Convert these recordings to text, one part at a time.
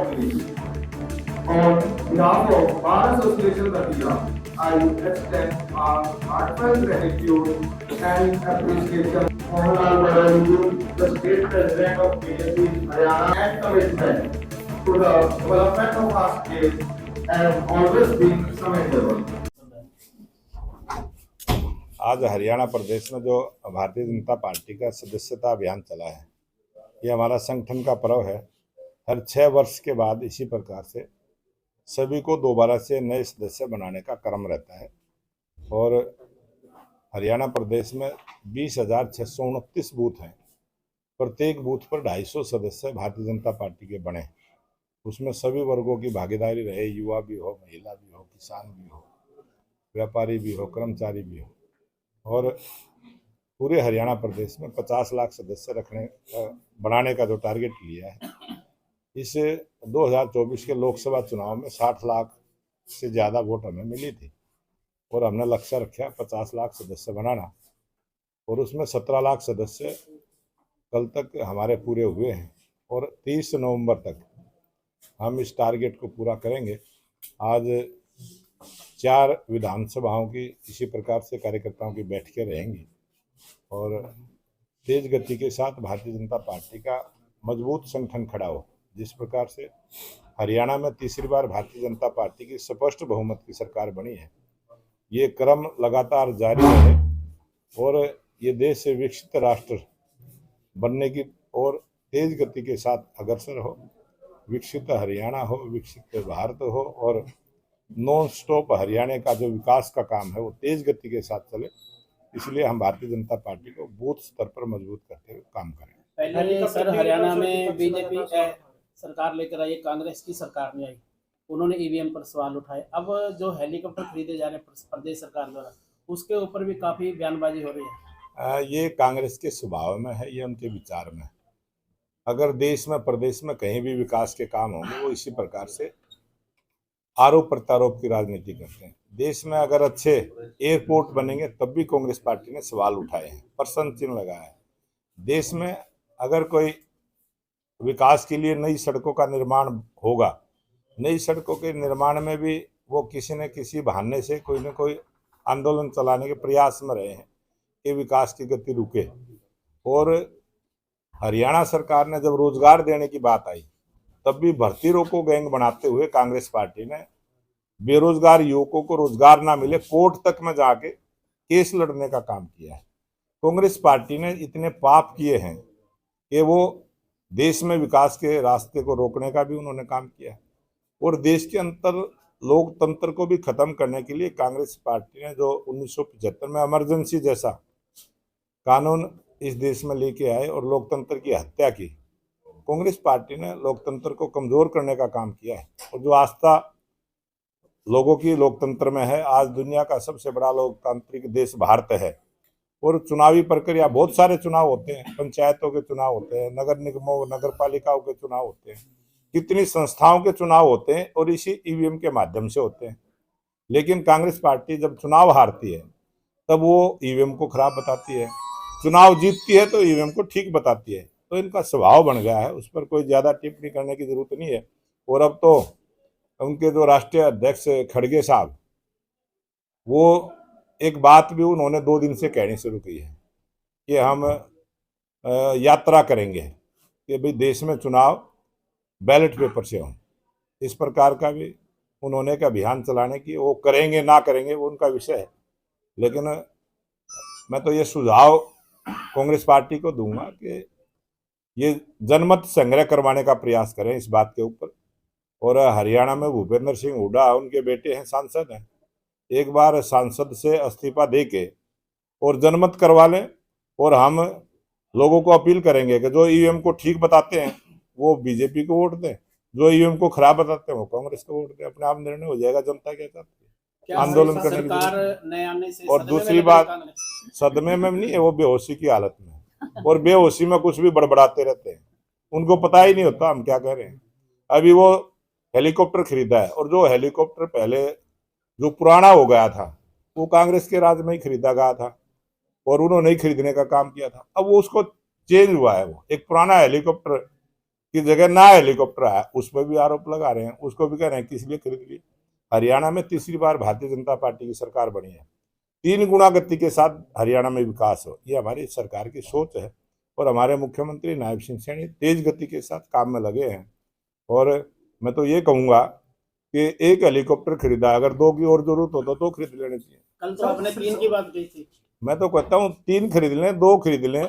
population. On behalf of Bar Association Ratija, I extend our heartfelt gratitude and appreciation Mohanlal Badawi, the State President of BJP Haryana, and commitment to the development of our state and always been commendable. आज हरियाणा प्रदेश में जो Bharatiya Janata party का सदस्यता अभियान चला है, ये हमारा संगठन का पर्व है। हर 6 वर्ष के बाद इसी प्रकार से सभी को दोबारा से नए सदस्य बनाने का क्रम रहता है और हरियाणा प्रदेश में 20,629 बूथ हैं। प्रत्येक बूथ पर 250 सदस्य भारतीय जनता पार्टी के बने। उसमें सभी वर्गों की भागीदारी रहे, युवा भी हो, महिला भी हो, किसान भी हो, व्यापारी भी हो, कर्मचारी भी हो। और पूरे हरियाणा प्रदेश में 50 लाख सदस्य बनाने का जो टारगेट लिया है, इस 2024 के लोकसभा चुनाव में 60 लाख से ज़्यादा वोट हमें मिली थी और हमने लक्ष्य रखा 50 लाख सदस्य बनाना और उसमें 17 लाख सदस्य कल तक हमारे पूरे हुए हैं और 30 नवंबर तक हम इस टारगेट को पूरा करेंगे। आज 4 विधानसभाओं की इसी प्रकार से कार्यकर्ताओं की बैठकें रहेंगी और तेज गति के साथ भारतीय जनता पार्टी का मजबूत संगठन खड़ा हो। जिस प्रकार से हरियाणा में तीसरी बार भारतीय जनता पार्टी की स्पष्ट बहुमत की सरकार बनी है, ये क्रम लगातार जारी रहे और ये देश से विकसित राष्ट्र बनने की और तेज गति के साथ अग्रसर हो। विकसित हरियाणा हो, विकसित भारत हो और नॉन स्टॉप हरियाणा का जो विकास का काम है वो तेज गति के साथ चले। इसलिए हम भारतीय जनता पार्टी को बूथ स्तर पर मजबूत करते हुए काम करें। पहले सर हरियाणा में बीजेपी सरकार लेकर आई, कांग्रेस की सरकार नहीं आई, उन्होंने ईवीएम पर सवाल उठाए। अब जो हेलीकॉप्टर खरीदे जा रहे हैं प्रदेश सरकार द्वारा, उसके ऊपर भी काफी बयानबाजी हो रही है। ये कांग्रेस के स्वभाव में है, ये उनके विचार में है। अगर देश में प्रदेश में कहीं भी विकास के काम होंगे वो इसी प्रकार से आरोप प्रत्यारोप की राजनीति करते हैं। देश में अगर अच्छे एयरपोर्ट बनेंगे तब भी कांग्रेस पार्टी ने सवाल उठाए हैं, प्रश्न चिन्ह लगाया है। देश में अगर कोई विकास के लिए नई सड़कों का निर्माण होगा, नई सड़कों के निर्माण में भी वो किसी न किसी बहाने से कोई न कोई आंदोलन चलाने के प्रयास में रहे हैं कि विकास की गति रुके। और हरियाणा सरकार ने जब रोजगार देने की बात आई तब भी भर्ती रोको गैंग बनाते हुए कांग्रेस पार्टी ने बेरोजगार युवकों को रोजगार ना मिले कोर्ट तक में जाके केस लड़ने का काम किया है। कांग्रेस पार्टी ने इतने पाप किए हैं कि वो देश में विकास के रास्ते को रोकने का भी उन्होंने काम किया है और देश के अंतर लोकतंत्र को भी खत्म करने के लिए कांग्रेस पार्टी ने जो 1975 में इमरजेंसी जैसा कानून इस देश में लेके आए और लोकतंत्र की हत्या की। कांग्रेस पार्टी ने लोकतंत्र को कमजोर करने का काम किया है और जो आस्था लोगों की लोकतंत्र में है, आज दुनिया का सबसे बड़ा लोकतांत्रिक देश भारत है और चुनावी प्रक्रिया, बहुत सारे चुनाव होते हैं, पंचायतों के चुनाव होते हैं, नगर निगमों नगर पालिकाओं के चुनाव होते हैं, कितनी संस्थाओं के चुनाव होते हैं और इसी ईवीएम के माध्यम से होते हैं। लेकिन कांग्रेस पार्टी जब चुनाव हारती है तब वो ईवीएम को खराब बताती है, चुनाव जीतती है तो ईवीएम को ठीक बताती है। तो इनका स्वभाव बन गया है, उस पर कोई ज़्यादा टिप्पणी करने की जरूरत नहीं है। और अब तो उनके जो राष्ट्रीय अध्यक्ष खड़गे साहब, वो एक बात भी उन्होंने 2 दिन से कहनी शुरू की है कि हम यात्रा करेंगे कि भाई देश में चुनाव बैलेट पेपर से हों। इस प्रकार का भी उन्होंने एक अभियान चलाने की, वो करेंगे ना करेंगे वो उनका विषय है। लेकिन मैं तो ये सुझाव कांग्रेस पार्टी को दूंगा कि ये जनमत संग्रह करवाने का प्रयास करें इस बात के ऊपर। और हरियाणा में भूपेंद्र सिंह हुड्डा उनके बेटे हैं, सांसद हैं, एक बार सांसद से इस्तीफा दे के और जनमत करवा लें और हम लोगों को अपील करेंगे कि जो ईवीएम को ठीक बताते हैं वो बीजेपी को वोट दें, जो ईवीएम को खराब बताते हैं वो कांग्रेस को वोट दें। अपने आप निर्णय हो जाएगा जनता के साथ आंदोलन करने की। और दूसरी बात, सदमे में नहीं है, वो बेहोशी की हालत में, और बेहोशी में कुछ भी बड़बड़ाते रहते हैं, उनको पता ही नहीं होता हम क्या कह रहे हैं। अभी वो हेलीकॉप्टर खरीदा है और जो हेलीकॉप्टर पहले जो पुराना हो गया था वो कांग्रेस के राज में ही खरीदा गया था और उन्होंने ही खरीदने का काम किया था। अब वो उसको चेंज हुआ है, वो एक पुराना हेलीकॉप्टर की जगह ना हेलीकॉप्टर आया, उस पर भी आरोप लगा रहे हैं। उसको भी कह रहे हैं किस लिए खरीद लिए। हरियाणा में तीसरी बार भारतीय जनता पार्टी की सरकार बनी है, 3 गुना गति के साथ हरियाणा में विकास हो, ये हमारी सरकार की सोच है। और हमारे मुख्यमंत्री नायब सिंह सैनी तेज गति के साथ काम में लगे हैं। और मैं तो ये कहूँगा कि एक हेलीकॉप्टर खरीदा, अगर 2 की और जरूरत हो तो 2 खरीद लेने चाहिए। कल तो आपने 3 की बात कही थी। मैं तो कहता हूँ 3 खरीद लें, 2 खरीद लें,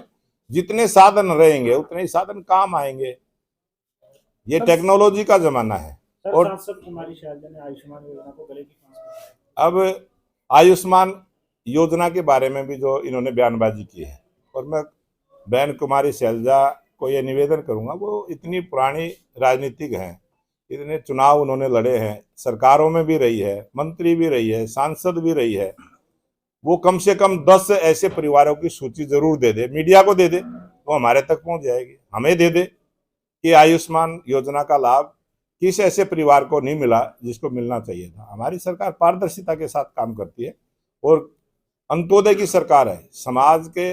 जितने साधन रहेंगे उतने ही साधन काम आएंगे। ये टेक्नोलॉजी का जमाना है। और सांसद कुमारी शैलजा ने आयुष्मान योजना को गले की फांस लगाई। अब आयुष्मान योजना के बारे में भी जो इन्होंने बयानबाजी की है, और मैं बहन कुमारी शैलजा को ये निवेदन करूंगा, वो इतनी पुरानी राजनीतिक हैं, इतने चुनाव उन्होंने लड़े हैं, सरकारों में भी रही है, मंत्री भी रही है, सांसद भी रही है। वो कम से कम 10 ऐसे परिवारों की सूची जरूर दे दे, मीडिया को दे दे, वो हमारे तक पहुंच जाएगी। हमें दे दे कि आयुष्मान योजना का लाभ किस ऐसे परिवार को नहीं मिला जिसको मिलना चाहिए था। हमारी सरकार पारदर्शिता के साथ काम करती है और अंत्योदय की सरकार है। समाज के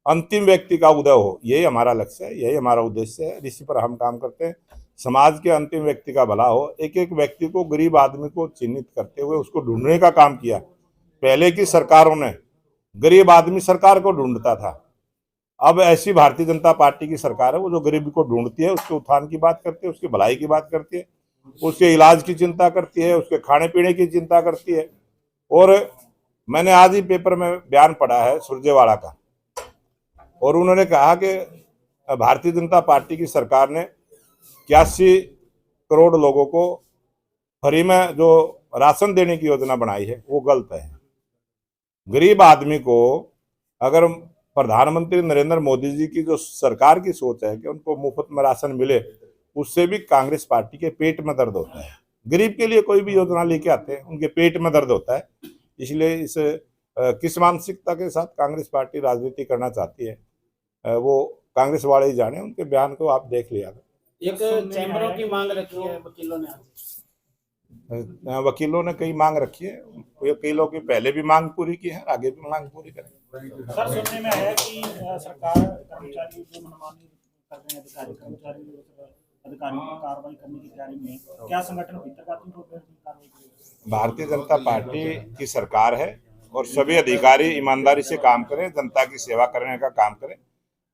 अंतिम व्यक्ति का उदय हो, यही हमारा लक्ष्य है, यही हमारा उद्देश्य है, इसी पर हम काम करते हैं। समाज के अंतिम व्यक्ति का भला हो, एक एक व्यक्ति को, गरीब आदमी को चिन्हित करते हुए उसको ढूंढने का काम किया। पहले की सरकारों ने गरीब आदमी सरकार को ढूंढता था, अब ऐसी भारतीय जनता पार्टी की सरकार है वो जो गरीब को ढूंढती है, उसके उत्थान की बात करती है, उसकी भलाई की बात करती है, उसके इलाज की चिंता करती है, उसके खाने पीने की चिंता करती है। और मैंने आज ही पेपर में बयान पढ़ा है सुरजेवाला का, और उन्होंने कहा कि भारतीय जनता पार्टी की सरकार ने 81 करोड़ लोगों को फ्री में जो राशन देने की योजना बनाई है वो गलत है। गरीब आदमी को, अगर प्रधानमंत्री नरेंद्र मोदी जी की जो सरकार की सोच है कि उनको मुफ्त में राशन मिले, उससे भी कांग्रेस पार्टी के पेट में दर्द होता है। गरीब के लिए कोई भी योजना लेके आते हैं, उनके पेट में दर्द होता है। इसलिए इस किस मानसिकता के साथ कांग्रेस पार्टी राजनीति करना चाहती है, वो कांग्रेस वाले ही जाने। उनके बयान को आप देख लिया। एक चैम्बरों की मांग रखी है वकीलों ने, वकीलों ने कई मांग रखी है, वकीलों की पहले भी मांग पूरी की है, आगे भी मांग पूरी करेंगे। सर, सुनने में आया कि सरकार कर्मचारी जो मनमानी कर रहे हैं, अधिकारियों पर कार्रवाई करने की तैयारी में है। क्या संगठन भीतर कार्रवाई? भारतीय जनता पार्टी की सरकार है और सभी अधिकारी ईमानदारी से काम करें, जनता की सेवा करने का काम करें,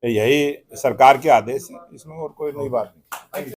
यही सरकार के आदेश है, इसमें और कोई नई बात नहीं।